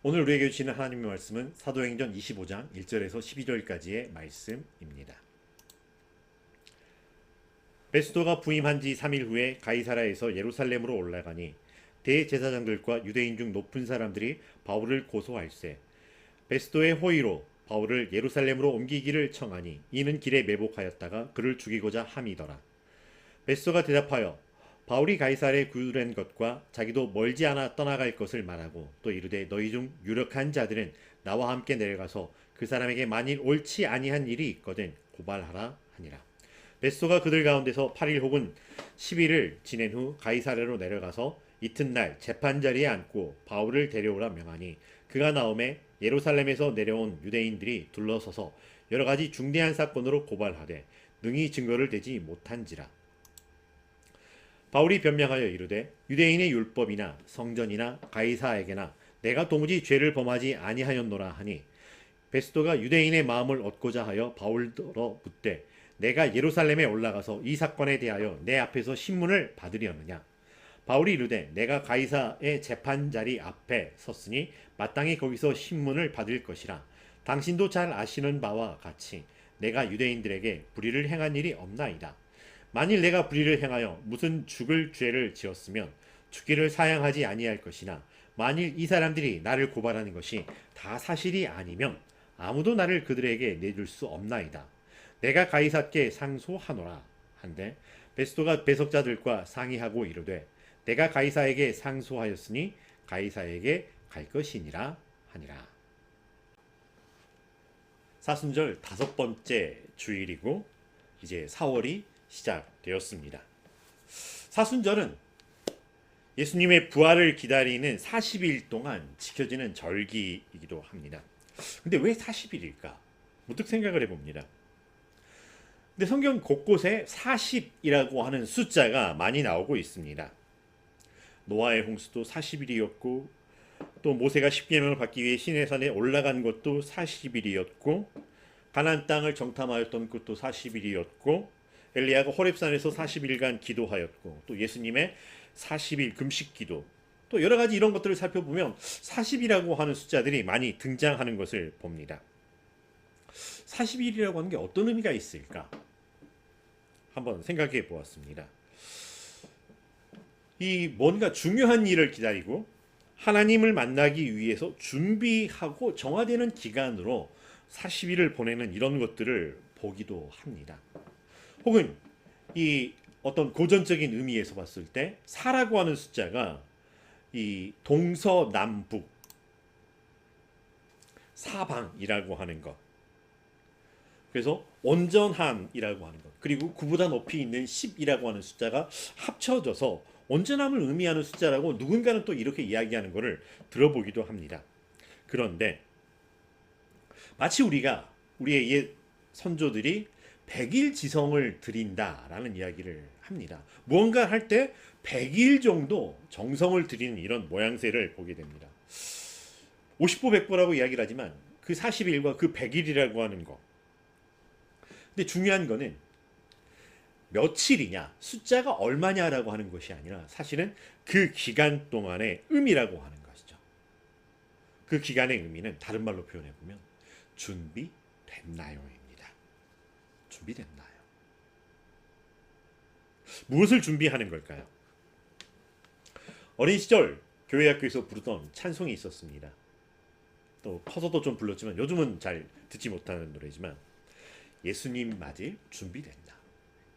오늘 우리에게 주시는 하나님의 말씀은 사도행전 25장 1절에서 12절까지의 말씀입니다. 베스도가 부임한 지 3일 후에 가이사라에서 예루살렘으로 올라가니 대제사장들과 유대인 중 높은 사람들이 바울을 고소할세 베스도의 호의로 바울을 예루살렘으로 옮기기를 청하니 이는 길에 매복하였다가 그를 죽이고자 함이더라. 베스도가 대답하여 바울이 가이사랴에 구유된 것과 자기도 멀지 않아 떠나갈 것을 말하고 또 이르되 너희 중 유력한 자들은 나와 함께 내려가서 그 사람에게 만일 옳지 아니한 일이 있거든 고발하라 하니라. 베스도가 그들 가운데서 8일 혹은 10일을 지낸 후 가이사랴로 내려가서 이튿날 재판자리에 앉고 바울을 데려오라 명하니 그가 나오매 예루살렘에서 내려온 유대인들이 둘러서서 여러 가지 중대한 사건으로 고발하되 능히 증거를 대지 못한지라. 바울이 변명하여 이르되 유대인의 율법이나 성전이나 가이사에게나 내가 도무지 죄를 범하지 아니하였노라 하니 베스도가 유대인의 마음을 얻고자 하여 바울더러 묻되 내가 예루살렘에 올라가서 이 사건에 대하여 내 앞에서 신문을 받으려느냐. 바울이 이르되 내가 가이사의 재판자리 앞에 섰으니 마땅히 거기서 신문을 받을 것이라. 당신도 잘 아시는 바와 같이 내가 유대인들에게 불의를 행한 일이 없나이다. 만일 내가 불의를 행하여 무슨 죽을 죄를 지었으면 죽기를 사양하지 아니할 것이나 만일 이 사람들이 나를 고발하는 것이 다 사실이 아니면 아무도 나를 그들에게 내줄 수 없나이다. 내가 가이사께 상소하노라 한데 베스도가 배석자들과 상의하고 이르되 내가 가이사에게 상소하였으니 가이사에게 갈 것이니라 하니라. 사순절 5번째 주일이고 이제 4월이 시작되었습니다. 사순절은 예수님의 부활을 기다리는 40일 동안 지켜지는 절기이기도 합니다. 근데 왜 40일일까? 문득 생각을 해봅니다. 근데 성경 곳곳에 40이라고 하는 숫자가 많이 나오고 있습니다. 노아의 홍수도 40일이었고 또 모세가 십계명을 받기 위해 시내산에 올라간 것도 40일이었고 가나안 땅을 정탐하였던 것도 40일이었고 엘리야가 호렙산에서 40일간 기도하였고 또 예수님의 40일 금식 기도 또 여러 가지 이런 것들을 살펴보면 40이라고 하는 숫자들이 많이 등장하는 것을 봅니다. 40일이라고 하는 게 어떤 의미가 있을까? 한번 생각해 보았습니다. 이 뭔가 중요한 일을 기다리고 하나님을 만나기 위해서 준비하고 정화되는 기간으로 40일을 보내는 이런 것들을 보기도 합니다. 혹은 이 어떤 고전적인 의미에서 봤을 때 4라고 하는 숫자가 이 동서남북 사방이라고 하는 것, 그래서 온전함이라고 하는 것, 그리고 그보다 높이 있는 10이라고 하는 숫자가 합쳐져서 온전함을 의미하는 숫자라고 누군가는 또 이렇게 이야기하는 것을 들어보기도 합니다. 그런데 마치 우리가 우리의 옛 선조들이 100일 지성을 드린다라는 이야기를 합니다. 무언가 할 때 100일 정도 정성을 드리는 이런 모양새를 보게 됩니다. 50보 100보라고 이야기를 하지만 그 40일과 그 100일이라고 하는 거. 근데 중요한 거는 며칠이냐, 숫자가 얼마냐라고 하는 것이 아니라 사실은 그 기간 동안의 의미라고 하는 것이죠. 그 기간의 의미는 다른 말로 표현해 보면 준비됐나요? 준비됐나요? 무엇을 준비하는 걸까요? 어린 시절 교회 학교에서 부르던 찬송이 있었습니다. 또 커서도 좀 불렀지만 요즘은 잘 듣지 못하는 노래지만 예수님 맞을 준비됐나?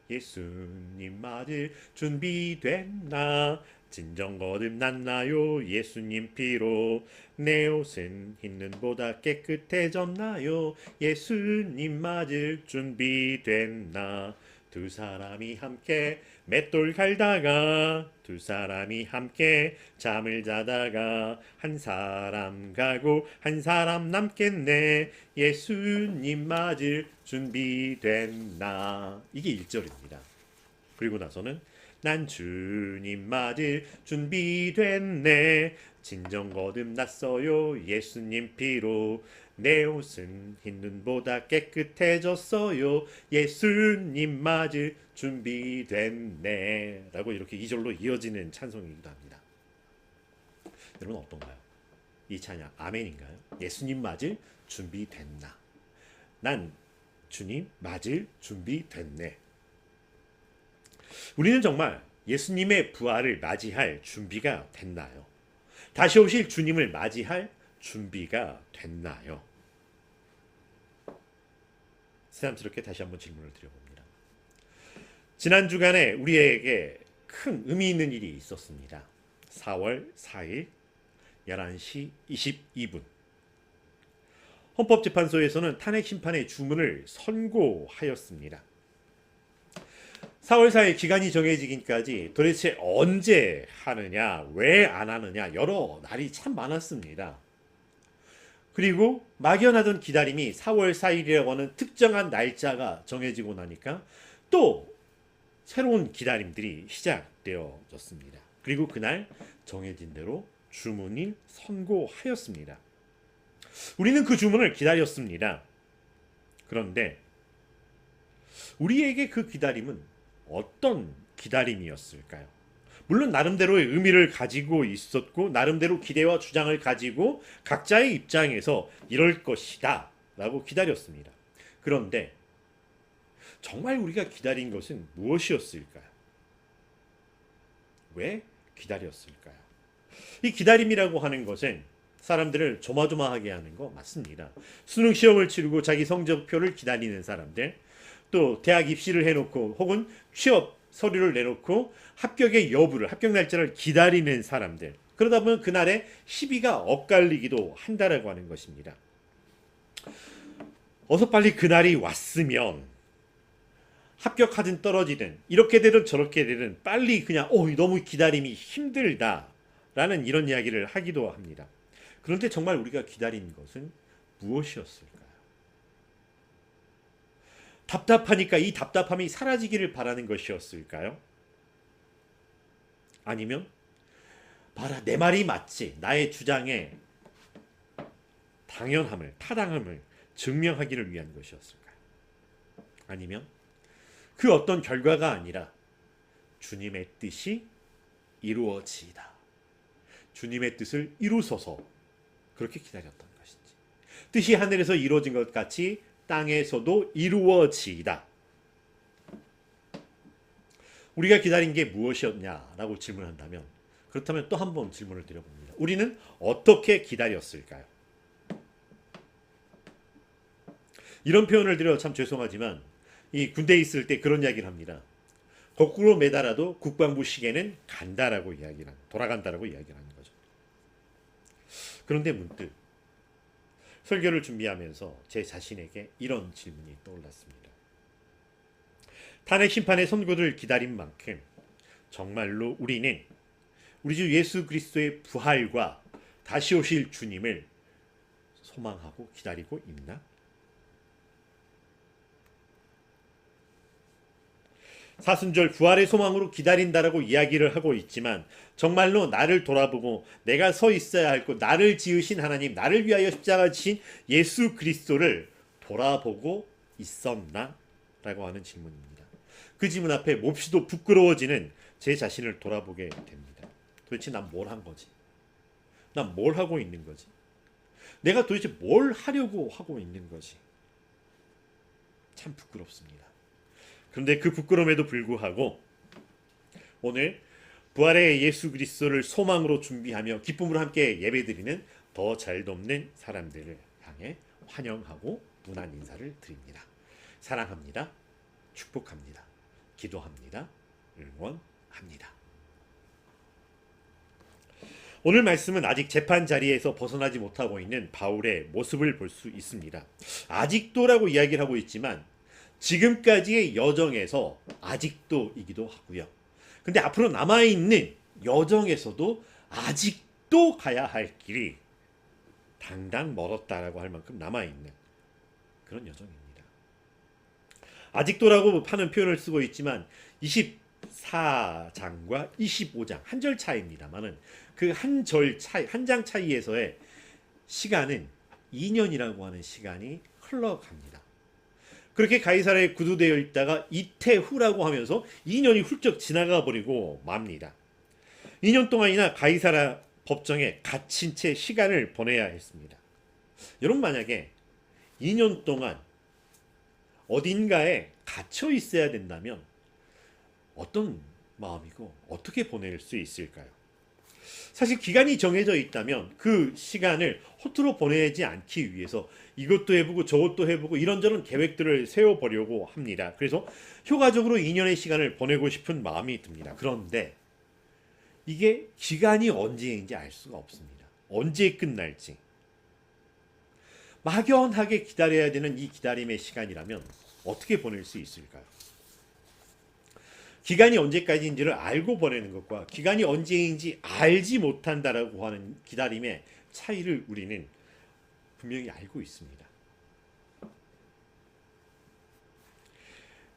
예수님 맞을 준비됐나? 진정 거듭났나요? 예수님 피로 내 옷은 흰 눈보다 깨끗해졌나요? 예수님 맞을 준비됐나? 두 사람이 함께 맷돌 갈다가 두 사람이 함께 잠을 자다가 한 사람 가고 한 사람 남겠네. 예수님 맞을 준비됐나? 이게 1절입니다. 그리고 나서는 난 주님 맞을 준비됐네. 진정 거듭났어요. 예수님 피로 내 옷은 흰 눈보다 깨끗해졌어요. 예수님 맞을 준비됐네. 라고 이렇게 2절로 이어지는 찬송이기도 합니다. 여러분 어떤가요? 이 찬양 아멘인가요? 예수님 맞을 준비 됐나? 난 주님 맞을 준비 됐네. 우리는 정말 예수님의 부활을 맞이할 준비가 됐나요? 다시 오실 주님을 맞이할 준비가 됐나요? 새삼스럽게 다시 한번 질문을 드려봅니다. 지난 주간에 우리에게 큰 의미 있는 일이 있었습니다. 4월 4일 11시 22분 헌법재판소에서는 탄핵 심판의 주문을 선고하였습니다. 4월 4일 기간이 정해지기까지 도대체 언제 하느냐, 왜 안 하느냐 여러 날이 참 많았습니다. 그리고 막연하던 기다림이 4월 4일이라고 하는 특정한 날짜가 정해지고 나니까 또 새로운 기다림들이 시작되어졌습니다. 그리고 그날 정해진 대로 주문이 선고하였습니다. 우리는 그 주문을 기다렸습니다. 그런데 우리에게 그 기다림은 어떤 기다림이었을까요? 물론 나름대로의 의미를 가지고 있었고 나름대로 기대와 주장을 가지고 각자의 입장에서 이럴 것이다 라고 기다렸습니다. 그런데 정말 우리가 기다린 것은 무엇이었을까요? 왜 기다렸을까요? 이 기다림이라고 하는 것은 사람들을 조마조마하게 하는 거 맞습니다. 수능 시험을 치르고 자기 성적표를 기다리는 사람들, 또 대학 입시를 해놓고 혹은 취업 서류를 내놓고 합격의 여부를, 합격 날짜를 기다리는 사람들, 그러다 보면 그날에 시비가 엇갈리기도 한다라고 하는 것입니다. 어서 빨리 그날이 왔으면 합격하든 떨어지든 이렇게 되든 저렇게 되든 빨리 그냥 너무 기다림이 힘들다라는 이런 이야기를 하기도 합니다. 그런데 정말 우리가 기다린 것은 무엇이었을까요? 답답하니까 이 답답함이 사라지기를 바라는 것이었을까요? 아니면 봐라 내 말이 맞지, 나의 주장에 당연함을, 타당함을 증명하기를 위한 것이었을까요? 아니면 그 어떤 결과가 아니라 주님의 뜻이 이루어지이다, 주님의 뜻을 이루소서, 그렇게 기다렸던 것인지, 뜻이 하늘에서 이루어진 것 같이 땅에서도 이루어지이다. 우리가 기다린 게 무엇이었냐라고 질문한다면, 그렇다면 또 한 번 질문을 드려봅니다. 우리는 어떻게 기다렸을까요? 이런 표현을 드려 참 죄송하지만 이 군대에 있을 때 그런 이야기를 합니다. 거꾸로 매달아도 국방부 시계는 간다라고 이야기를, 돌아간다라고 이야기를 하는 거죠. 그런데 문득 설교를 준비하면서 제 자신에게 이런 질문이 떠올랐습니다. 탄핵 심판의 선고를 기다린 만큼 정말로 우리는 우리 주 예수 그리스도의 부활과 다시 오실 주님을 소망하고 기다리고 있나? 사순절 부활의 소망으로 기다린다라고 이야기를 하고 있지만 정말로 나를 돌아보고 내가 서 있어야 할 곳, 나를 지으신 하나님, 나를 위하여 십자가 지신 예수 그리스도를 돌아보고 있었나? 라고 하는 질문입니다. 그 질문 앞에 몹시도 부끄러워지는 제 자신을 돌아보게 됩니다. 도대체 난 뭘 한 거지? 난 뭘 하고 있는 거지? 내가 도대체 뭘 하려고 하고 있는 거지? 참 부끄럽습니다. 그런데 그 부끄러움에도 불구하고 오늘 부활의 예수 그리스도를 소망으로 준비하며 기쁨으로 함께 예배드리는 더 잘 돕는 사람들을 향해 환영하고 문안 인사를 드립니다. 사랑합니다. 축복합니다. 기도합니다. 응원합니다. 오늘 말씀은 아직 재판 자리에서 벗어나지 못하고 있는 바울의 모습을 볼 수 있습니다. 아직도라고 이야기를 하고 있지만 지금까지의 여정에서 아직도이기도 하고요. 근데 앞으로 남아있는 여정에서도 아직도 가야 할 길이 당당 멀었다라고 할 만큼 남아있는 그런 여정입니다. 아직도라고 하는 표현을 쓰고 있지만 24장과 25장 한 절 차이입니다만은 그 한 절 차이, 한 장 차이에서의 시간은 2년이라고 하는 시간이 흘러갑니다. 그렇게 가이사라에 구두되어 있다가 이태후라고 하면서 2년이 훌쩍 지나가 버리고 맙니다. 2년 동안이나 가이사라 법정에 갇힌 채 시간을 보내야 했습니다. 여러분 만약에 2년 동안 어딘가에 갇혀 있어야 된다면 어떤 마음이고 어떻게 보낼 수 있을까요? 사실 기간이 정해져 있다면 그 시간을 허투루 보내지 않기 위해서 이것도 해보고 저것도 해보고 이런저런 계획들을 세워보려고 합니다. 그래서 효과적으로 2년의 시간을 보내고 싶은 마음이 듭니다. 그런데 이게 기간이 언제인지 알 수가 없습니다. 언제 끝날지. 막연하게 기다려야 되는 이 기다림의 시간이라면 어떻게 보낼 수 있을까요? 기간이 언제까지인지를 알고 보내는 것과 기간이 언제인지 알지 못한다라고 하는 기다림의 차이를 우리는 분명히 알고 있습니다.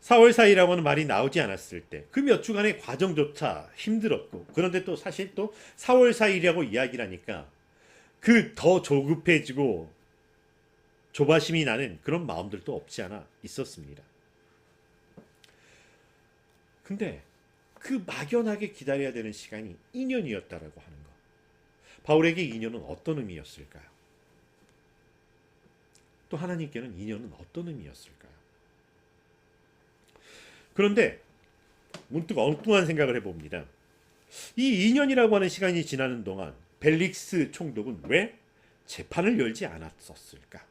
4월 사이라고 하는 말이 나오지 않았을 때 그 몇 주간의 과정조차 힘들었고, 그런데 또 사실 또 4월 사이라고 이야기를 하니까 그 더 조급해지고 조바심이 나는 그런 마음들도 없지 않아 있었습니다. 근데 그 막연하게 기다려야 되는 시간이 2년이었다라고 하는 것. 바울에게 2년은 어떤 의미였을까요? 또 하나님께는 2년은 어떤 의미였을까요? 그런데 문득 엉뚱한 생각을 해봅니다. 이 2년이라고 하는 시간이 지나는 동안 벨릭스 총독은 왜 재판을 열지 않았었을까?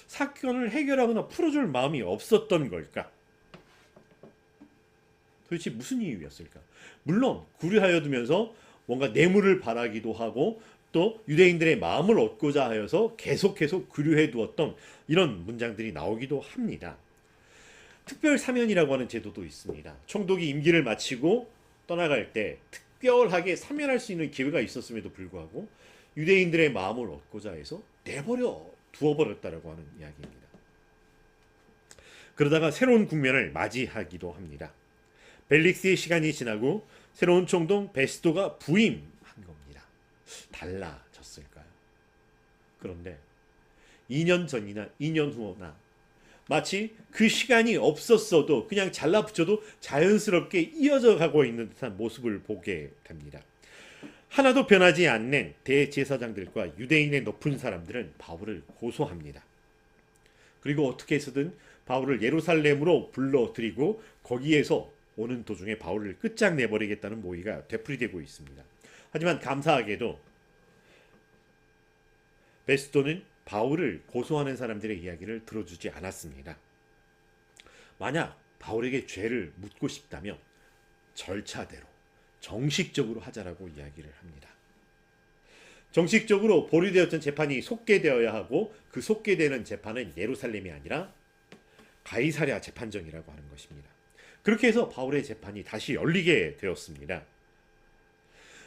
사건을 해결하거나 풀어줄 마음이 없었던 걸까? 도대체 무슨 이유였을까? 물론 구류하여 두면서 뭔가 뇌물을 바라기도 하고 또 유대인들의 마음을 얻고자 하여서 계속해서 구류해 두었던 이런 문장들이 나오기도 합니다. 특별 사면이라고 하는 제도도 있습니다. 총독이 임기를 마치고 떠나갈 때 특별하게 사면할 수 있는 기회가 있었음에도 불구하고 유대인들의 마음을 얻고자 해서 내버려 두어버렸다라고 하는 이야기입니다. 그러다가 새로운 국면을 맞이하기도 합니다. 벨릭스의 시간이 지나고 새로운 총독 베스도가 부임한 겁니다. 달라졌을까요? 그런데 2년 전이나 2년 후나 마치 그 시간이 없었어도 그냥 잘라붙여도 자연스럽게 이어져 가고 있는 듯한 모습을 보게 됩니다. 하나도 변하지 않는 대제사장들과 유대인의 높은 사람들은 바울을 고소합니다. 그리고 어떻게 해서든 바울을 예루살렘으로 불러들이고 거기에서 오는 도중에 바울을 끝장내버리겠다는 모의가 되풀이되고 있습니다. 하지만 감사하게도 베스도는 바울을 고소하는 사람들의 이야기를 들어주지 않았습니다. 만약 바울에게 죄를 묻고 싶다면 절차대로 정식적으로 하자라고 이야기를 합니다. 정식적으로 보류되었던 재판이 속개되어야 하고 그 속개되는 재판은 예루살렘이 아니라 가이사랴 재판정이라고 하는 것입니다. 그렇게 해서 바울의 재판이 다시 열리게 되었습니다.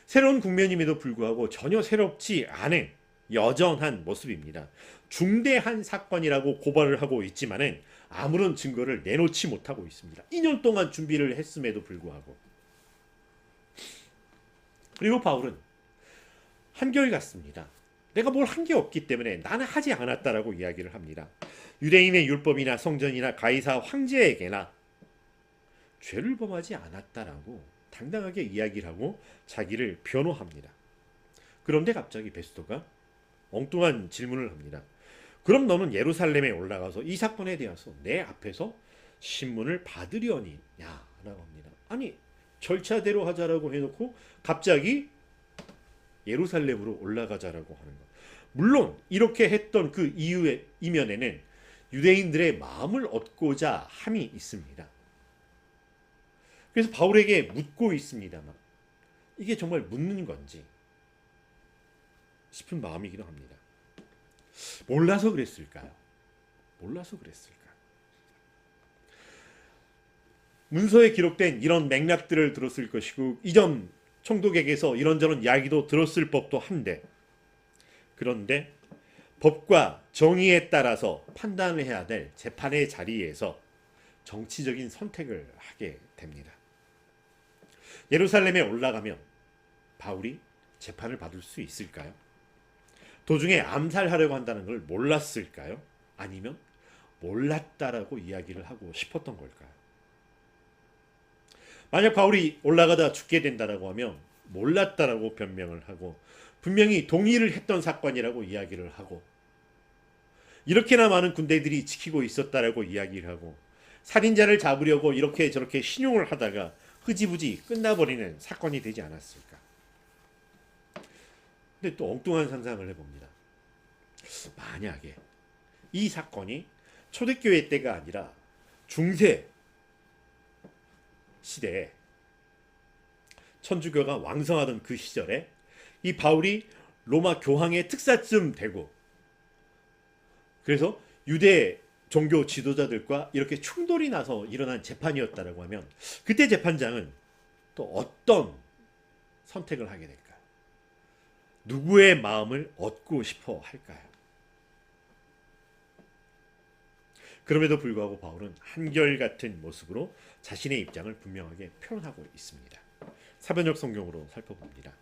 새로운 국면임에도 불구하고 전혀 새롭지 않은 여전한 모습입니다. 중대한 사건이라고 고발을 하고 있지만은 아무런 증거를 내놓지 못하고 있습니다. 2년 동안 준비를 했음에도 불구하고. 그리고 바울은 한결같습니다. 내가 뭘 한 게 없기 때문에 나는 하지 않았다라고 이야기를 합니다. 유대인의 율법이나 성전이나 가이사 황제에게나 죄를 범하지 않았다라고 당당하게 이야기를 하고 자기를 변호합니다. 그런데 갑자기 베스도가 엉뚱한 질문을 합니다. 그럼 너는 예루살렘에 올라가서 이 사건에 대해서 내 앞에서 신문을 받으려니냐? 라고 합니다. 아니 절차대로 하자라고 해놓고 갑자기 예루살렘으로 올라가자라고 하는 것. 물론 이렇게 했던 그 이유의 이면에는 유대인들의 마음을 얻고자 함이 있습니다. 그래서 바울에게 묻고 있습니다만 이게 정말 묻는 건지 싶은 마음이기도 합니다. 몰라서 그랬을까요? 몰라서 그랬을까요? 문서에 기록된 이런 맥락들을 들었을 것이고 이전 총독에게서 이런저런 이야기도 들었을 법도 한데, 그런데 법과 정의에 따라서 판단을 해야 될 재판의 자리에서 정치적인 선택을 하게 됩니다. 예루살렘에 올라가면 바울이 재판을 받을 수 있을까요? 도중에 암살하려고 한다는 걸 몰랐을까요? 아니면 몰랐다라고 이야기를 하고 싶었던 걸까요? 만약 바울이 올라가다 죽게 된다라고 하면 몰랐다라고 변명을 하고 분명히 동의를 했던 사건이라고 이야기를 하고 이렇게나 많은 군대들이 지키고 있었다라고 이야기를 하고 살인자를 잡으려고 이렇게 저렇게 신용을 하다가 흐지부지 끝나버리는 사건이 되지 않았을까. 근데 또 엉뚱한 상상을 해봅니다. 만약에 이 사건이 초대교회 때가 아니라 중세 시대에 천주교가 왕성하던 그 시절에 이 바울이 로마 교황의 특사쯤 되고 그래서 유대 종교 지도자들과 이렇게 충돌이 나서 일어난 재판이었다라고 하면 그때 재판장은 또 어떤 선택을 하게 될까요? 누구의 마음을 얻고 싶어 할까요? 그럼에도 불구하고 바울은 한결같은 모습으로 자신의 입장을 분명하게 표현하고 있습니다. 사변역 성경으로 살펴봅니다.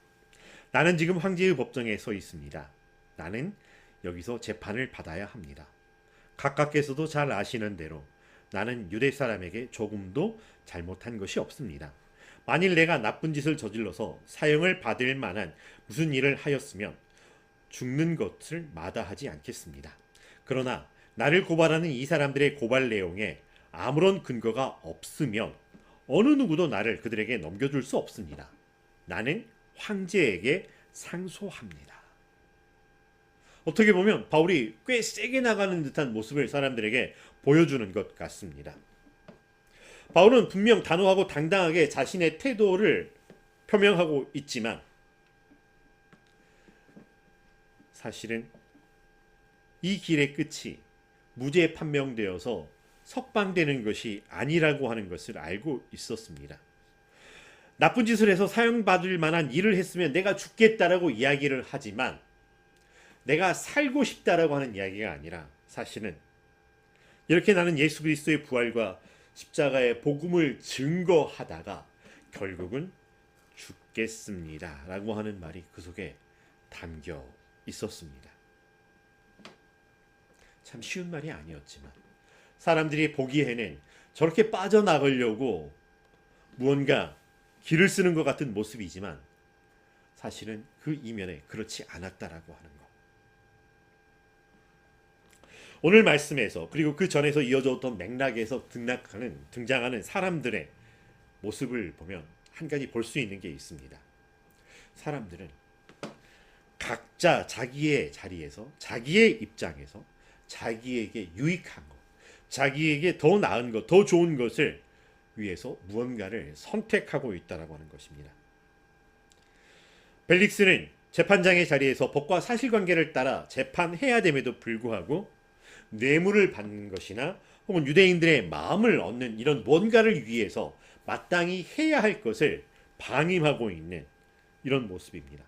나는 지금 황제의 법정에 서 있습니다. 나는 여기서 재판을 받아야 합니다. 각각께서도 잘 아시는 대로 나는 유대 사람에게 조금도 잘못한 것이 없습니다. 만일 내가 나쁜 짓을 저질러서 사형을 받을 만한 무슨 일을 하였으면 죽는 것을 마다하지 않겠습니다. 그러나 나를 고발하는 이 사람들의 고발 내용에 아무런 근거가 없으면 어느 누구도 나를 그들에게 넘겨줄 수 없습니다. 나는 황제에게 상소합니다. 어떻게 보면 바울이 꽤 세게 나가는 듯한 모습을 사람들에게 보여주는 것 같습니다. 바울은 분명 단호하고 당당하게 자신의 태도를 표명하고 있지만 사실은 이 길의 끝이 무죄 판명되어서 석방되는 것이 아니라고 하는 것을 알고 있었습니다. 나쁜 짓을 해서 사형받을 만한 일을 했으면 내가 죽겠다라고 이야기를 하지만 내가 살고 싶다라고 하는 이야기가 아니라 사실은 이렇게 나는 예수 그리스도의 부활과 십자가의 복음을 증거하다가 결국은 죽겠습니다 라고 하는 말이 그 속에 담겨 있었습니다. 참 쉬운 말이 아니었지만 사람들이 보기에는 저렇게 빠져나가려고 무언가 길을 쓰는 것 같은 모습이지만 사실은 그 이면에 그렇지 않았다라고 하는 것. 오늘 말씀에서 그리고 그 전에서 이어졌던 맥락에서 등장하는 사람들의 모습을 보면 한 가지 볼 수 있는 게 있습니다. 사람들은 각자 자기의 자리에서 자기의 입장에서 자기에게 유익한 것, 자기에게 더 나은 것, 더 좋은 것을 위해서 무언가를 선택하고 있다라고 하는 것입니다. 벨릭스는 재판장의 자리에서 법과 사실관계를 따라 재판해야 됨에도 불구하고 뇌물을 받는 것이나 혹은 유대인들의 마음을 얻는 이런 뭔가를 위해서 마땅히 해야 할 것을 방임하고 있는 이런 모습입니다.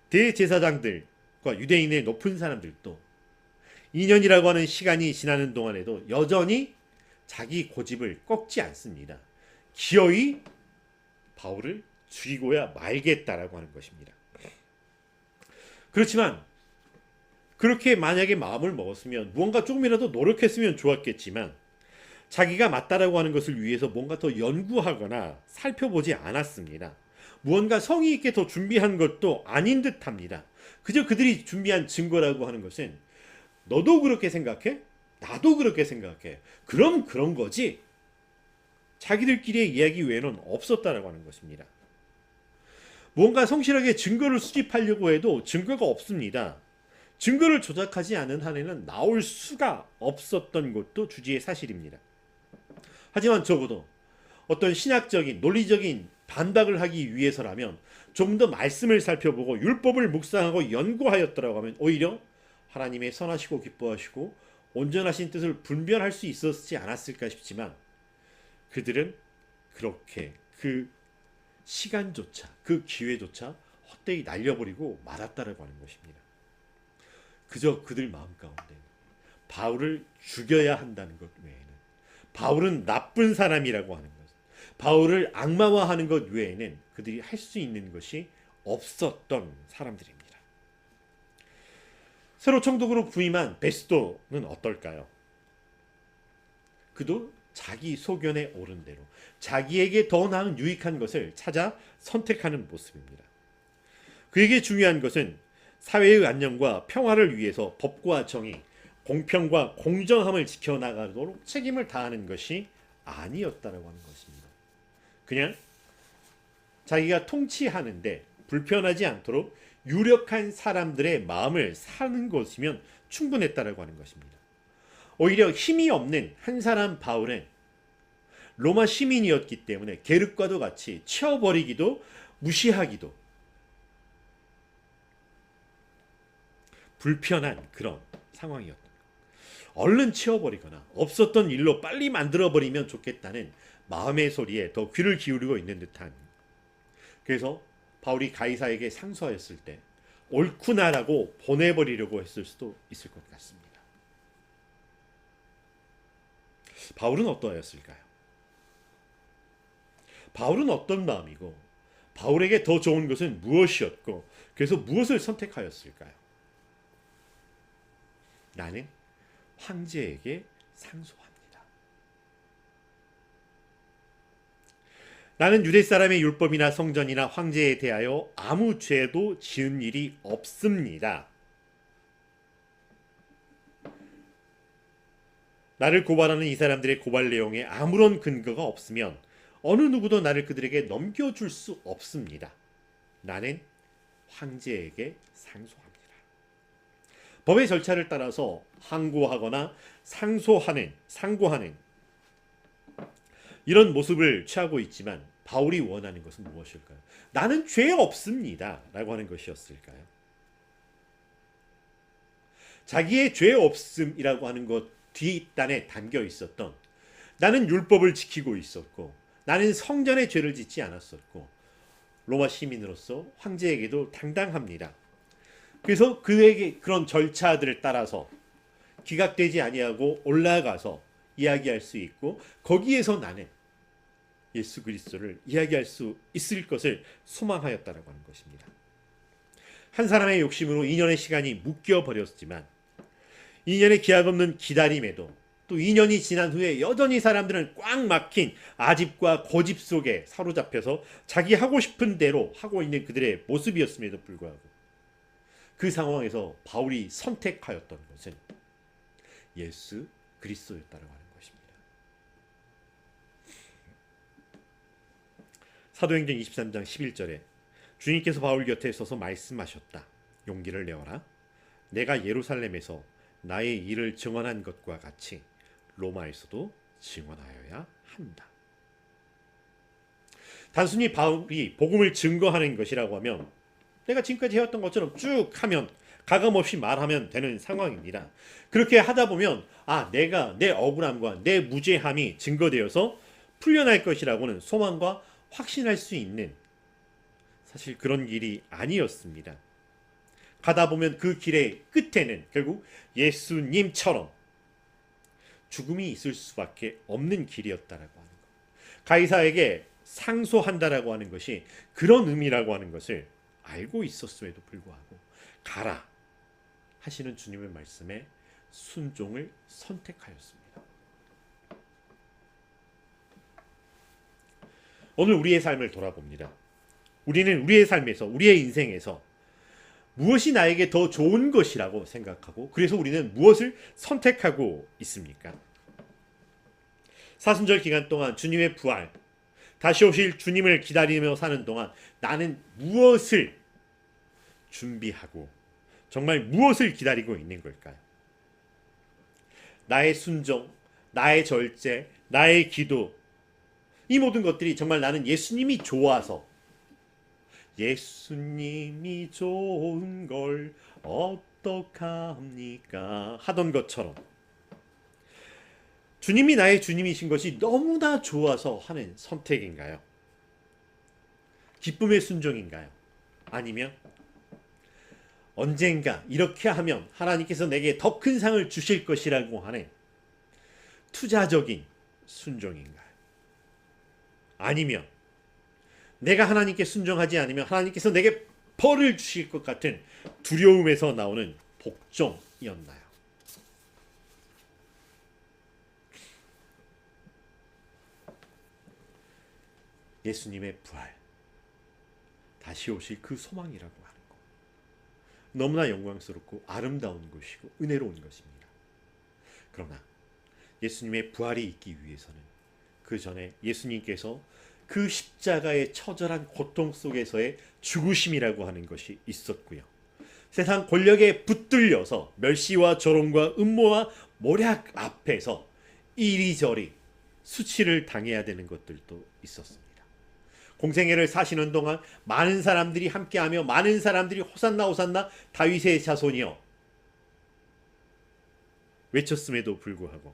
대제사장들과 유대인의 높은 사람들도 2년이라고 하는 시간이 지나는 동안에도 여전히 자기 고집을 꺾지 않습니다. 기어이 바울을 죽이고야 말겠다라고 하는 것입니다. 그렇지만 그렇게 만약에 마음을 먹었으면 무언가 조금이라도 노력했으면 좋았겠지만 자기가 맞다라고 하는 것을 위해서 뭔가 더 연구하거나 살펴보지 않았습니다. 무언가 성의 있게 더 준비한 것도 아닌 듯합니다. 그저 그들이 준비한 증거라고 하는 것은 너도 그렇게 생각해? 나도 그렇게 생각해. 그럼 그런 거지. 자기들끼리의 이야기 외에는 없었다라고 하는 것입니다. 무언가 성실하게 증거를 수집하려고 해도 증거가 없습니다. 증거를 조작하지 않은 한에는 나올 수가 없었던 것도 주지의 사실입니다. 하지만 적어도 어떤 신학적인 논리적인 반박을 하기 위해서라면 좀 더 말씀을 살펴보고 율법을 묵상하고 연구하였더라고 하면 오히려 하나님의 선하시고 기뻐하시고 온전하신 뜻을 분별할 수 있었지 않았을까 싶지만 그들은 그렇게 그 시간조차 그 기회조차 헛되이 날려버리고 말았다라고 하는 것입니다. 그저 그들 마음 가운데 바울을 죽여야 한다는 것 외에는 바울은 나쁜 사람이라고 하는 것, 바울을 악마화하는 것 외에는 그들이 할 수 있는 것이 없었던 사람들입니다. 새로 총독으로 부임한 베스도는 어떨까요? 그도 자기 소견에 옳은 대로 자기에게 더 나은 유익한 것을 찾아 선택하는 모습입니다. 그에게 중요한 것은 사회의 안녕과 평화를 위해서 법과 정의, 공평과 공정함을 지켜나가도록 책임을 다하는 것이 아니었다라고 하는 것입니다. 그냥 자기가 통치하는데 불편하지 않도록 유력한 사람들의 마음을 사는 것이면 충분했다라고 하는 것입니다. 오히려 힘이 없는 한 사람 바울은 로마 시민이었기 때문에 게르과도 같이 치워버리기도 무시하기도 불편한 그런 상황이었다. 얼른 치워버리거나 없었던 일로 빨리 만들어버리면 좋겠다는 마음의 소리에 더 귀를 기울이고 있는 듯한. 그래서 바울이 가이사에게 상소하였을 때 옳구나라고 보내버리려고 했을 수도 있을 것 같습니다. 바울은 어떠하였을까요? 바울은 어떤 마음이고 바울에게 더 좋은 것은 무엇이었고 그래서 무엇을 선택하였을까요? 나는 황제에게 상소합니다. 나는 유대 사람의 율법이나 성전이나 황제에 대하여 아무 죄도 지은 일이 없습니다. 나를 고발하는 이 사람들의 고발 내용에 아무런 근거가 없으면 어느 누구도 나를 그들에게 넘겨줄 수 없습니다. 나는 황제에게 상소합니다. 법의 절차를 따라서 항고하거나 상고하는 이런 모습을 취하고 있지만 바울이 원하는 것은 무엇일까요? 나는 죄 없습니다 라고 하는 것이었을까요? 자기의 죄 없음이라고 하는 것 뒷단에 담겨 있었던 나는 율법을 지키고 있었고 나는 성전의 죄를 짓지 않았었고 로마 시민으로서 황제에게도 당당합니다. 그래서 그에게 그런 절차들을 따라서 기각되지 아니하고 올라가서 이야기할 수 있고 거기에서 나는 예수 그리스도를 이야기할 수 있을 것을 소망하였다라고 하는 것입니다. 한 사람의 욕심으로 2년의 시간이 묶여버렸지만 2년의 기약 없는 기다림에도 또 2년이 지난 후에 여전히 사람들은 꽉 막힌 아집과 고집 속에 사로잡혀서 자기 하고 싶은 대로 하고 있는 그들의 모습이었음에도 불구하고 그 상황에서 바울이 선택하였던 것은 예수 그리스도였다라고 하는 것입니다. 사도행전 23장 11절에 주님께서 바울 곁에 서서 말씀하셨다. 용기를 내어라. 내가 예루살렘에서 나의 일을 증언한 것과 같이 로마에서도 증언하여야 한다. 단순히 바울이 복음을 증거하는 것이라고 하면 내가 지금까지 해왔던 것처럼 쭉 하면 가감없이 말하면 되는 상황입니다. 그렇게 하다 보면 내가 내 억울함과 내 무죄함이 증거되어서 풀려날 것이라고는 소망과 확신할 수 있는 사실 그런 길이 아니었습니다. 가다 보면 그 길의 끝에는 결국 예수님처럼 죽음이 있을 수밖에 없는 길이었다라고 하는 것. 가이사에게 상소한다라고 하는 것이 그런 의미라고 하는 것을 알고 있었음에도 불구하고 가라 하시는 주님의 말씀에 순종을 선택하였습니다. 오늘 우리의 삶을 돌아봅니다. 우리는 우리의 삶에서 우리의 인생에서 무엇이 나에게 더 좋은 것이라고 생각하고 그래서 우리는 무엇을 선택하고 있습니까? 사순절 기간 동안 주님의 부활 다시 오실 주님을 기다리며 사는 동안 나는 무엇을 준비하고 정말 무엇을 기다리고 있는 걸까요? 나의 순종, 나의 절제, 나의 기도 이 모든 것들이 정말 나는 예수님이 좋아서 예수님이 좋은 걸 어떡합니까? 하던 것처럼 주님이 나의 주님이신 것이 너무나 좋아서 하는 선택인가요? 기쁨의 순종인가요? 아니면 언젠가 이렇게 하면 하나님께서 내게 더 큰 상을 주실 것이라고 하는 투자적인 순종인가요? 아니면 내가 하나님께 순종하지 않으면 하나님께서 내게 벌을 주실 것 같은 두려움에서 나오는 복종이었나요? 예수님의 부활, 다시 오실 그 소망이라고 하는 것. 너무나 영광스럽고 아름다운 것이고 은혜로운 것입니다. 그러나 예수님의 부활이 있기 위해서는 그 전에 예수님께서 그 십자가의 처절한 고통 속에서의 죽으심이라고 하는 것이 있었고요. 세상 권력에 붙들려서 멸시와 조롱과 음모와 모략 앞에서 이리저리 수치를 당해야 되는 것들도 있었습니다. 공생애를 사시는 동안 많은 사람들이 함께하며 많은 사람들이 호산나 호산나 다윗의 자손이여 외쳤음에도 불구하고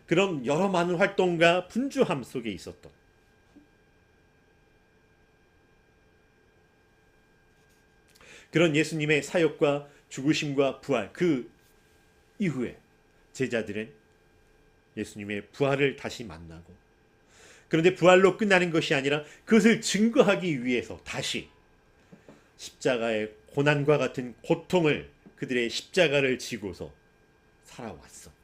그런 여러 많은 활동과 분주함 속에 있었던 그런 예수님의 사역과 죽으심과 부활, 그 이후에 제자들은 예수님의 부활을 다시 만나고, 그런데 부활로 끝나는 것이 아니라 그것을 증거하기 위해서 다시 십자가의 고난과 같은 고통을, 그들의 십자가를 지고서 살아왔어.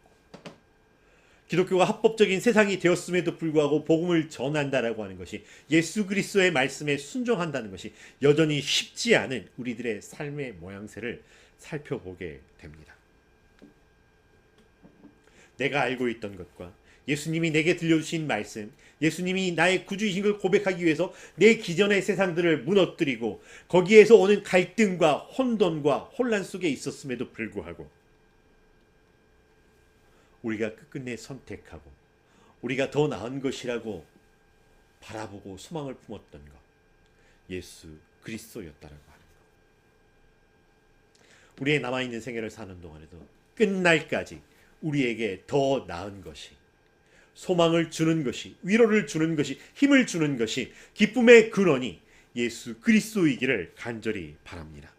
기독교가 합법적인 세상이 되었음에도 불구하고 복음을 전한다라고 하는 것이, 예수 그리스도의 말씀에 순종한다는 것이 여전히 쉽지 않은 우리들의 삶의 모양새를 살펴보게 됩니다. 내가 알고 있던 것과 예수님이 내게 들려주신 말씀, 예수님이 나의 구주이신 걸 고백하기 위해서 내 기존의 세상들을 무너뜨리고 거기에서 오는 갈등과 혼돈과 혼란 속에 있었음에도 불구하고 우리가 끝끝내 선택하고 우리가 더 나은 것이라고 바라보고 소망을 품었던 것, 예수 그리스도였다라고 하는 것. 우리의 남아있는 생애를 사는 동안에도 끝날까지 우리에게 더 나은 것이, 소망을 주는 것이, 위로를 주는 것이, 힘을 주는 것이, 기쁨의 근원이 예수 그리스도이기를 간절히 바랍니다.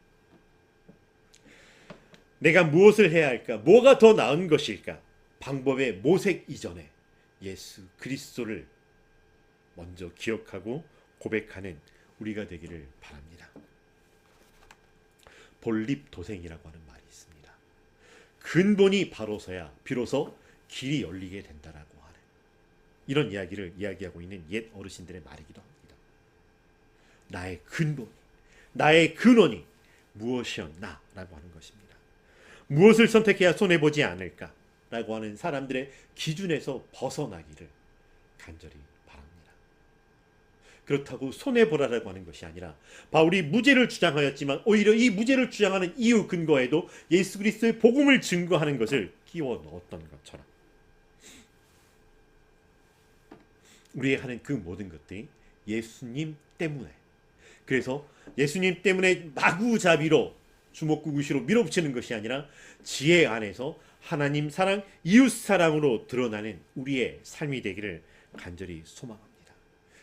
내가 무엇을 해야 할까? 뭐가 더 나은 것일까? 방법의 모색 이전에 예수 그리스도를 먼저 기억하고 고백하는 우리가 되기를 바랍니다. 본립도생이라고 하는 말이 있습니다. 근본이 바로서야 비로소 길이 열리게 된다라고 하는 이런 이야기를 이야기하고 있는 옛 어르신들의 말이기도 합니다. 나의 근본, 나의 근원이 무엇이었나라고 하는 것입니다. 무엇을 선택해야 손해보지 않을까? 라고 하는 사람들의 기준에서 벗어나기를 간절히 바랍니다. 그렇다고 손해보라라고 하는 것이 아니라 바울이 무죄를 주장하였지만 오히려 이 무죄를 주장하는 이유 근거에도 예수 그리스도의 복음을 증거하는 것을 끼워 넣었던 것처럼 우리의 하는 그 모든 것들이 예수님 때문에, 그래서 예수님 때문에 마구잡이로 주먹구구시로 밀어붙이는 것이 아니라 지혜 안에서 하나님 사랑, 이웃 사랑으로 드러나는 우리의 삶이 되기를 간절히 소망합니다.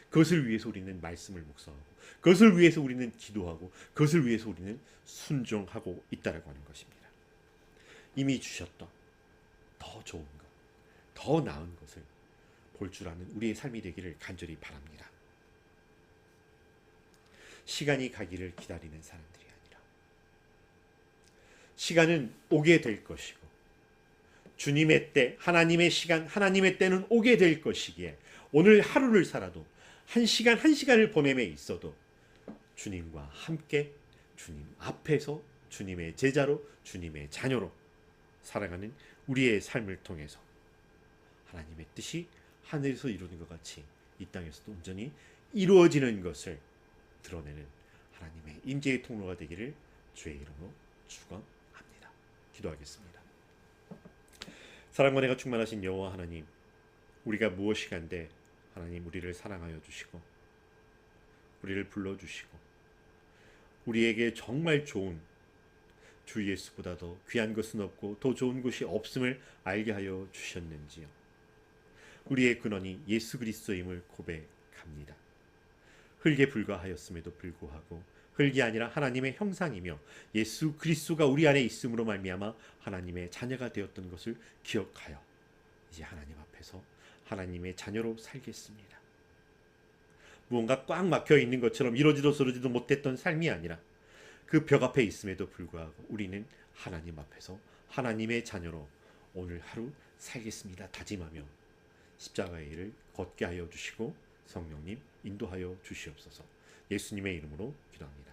그것을 위해서 우리는 말씀을 묵상하고, 그것을 위해서 우리는 기도하고, 그것을 위해서 우리는 순종하고 있다라고 하는 것입니다. 이미 주셨던 더 좋은 것, 더 나은 것을 볼 줄 아는 우리의 삶이 되기를 간절히 바랍니다. 시간이 가기를 기다리는 사람들이 아니라 시간은 오게 될 것이고 주님의 때, 하나님의 시간, 하나님의 때는 오게 될 것이기에 오늘 하루를 살아도 한 시간 한 시간을 보냄에 있어도 주님과 함께 주님 앞에서 주님의 제자로, 주님의 자녀로 살아가는 우리의 삶을 통해서 하나님의 뜻이 하늘에서 이루어진 것 같이 이 땅에서도 온전히 이루어지는 것을 드러내는 하나님의 임재의 통로가 되기를 주의 이름으로 축원합니다. 기도하겠습니다. 사랑과 은혜가 충만하신 여호와 하나님, 우리가 무엇이간데 하나님 우리를 사랑하여 주시고 우리를 불러주시고 우리에게 정말 좋은 주 예수보다 더 귀한 것은 없고 더 좋은 것이 없음을 알게 하여 주셨는지요. 우리의 근원이 예수 그리스도임을 고백합니다. 흙에 불과하였음에도 불구하고 흙이 아니라 하나님의 형상이며 예수 그리스도가 우리 안에 있음으로 말미암아 하나님의 자녀가 되었던 것을 기억하여 이제 하나님 앞에서 하나님의 자녀로 살겠습니다. 무언가 꽉 막혀 있는 것처럼 이러지도 저러지도 못했던 삶이 아니라 그 벽 앞에 있음에도 불구하고 우리는 하나님 앞에서 하나님의 자녀로 오늘 하루 살겠습니다 다짐하며 십자가의 일을 걷게 하여 주시고 성령님 인도하여 주시옵소서. 예수님의 이름으로 기도합니다.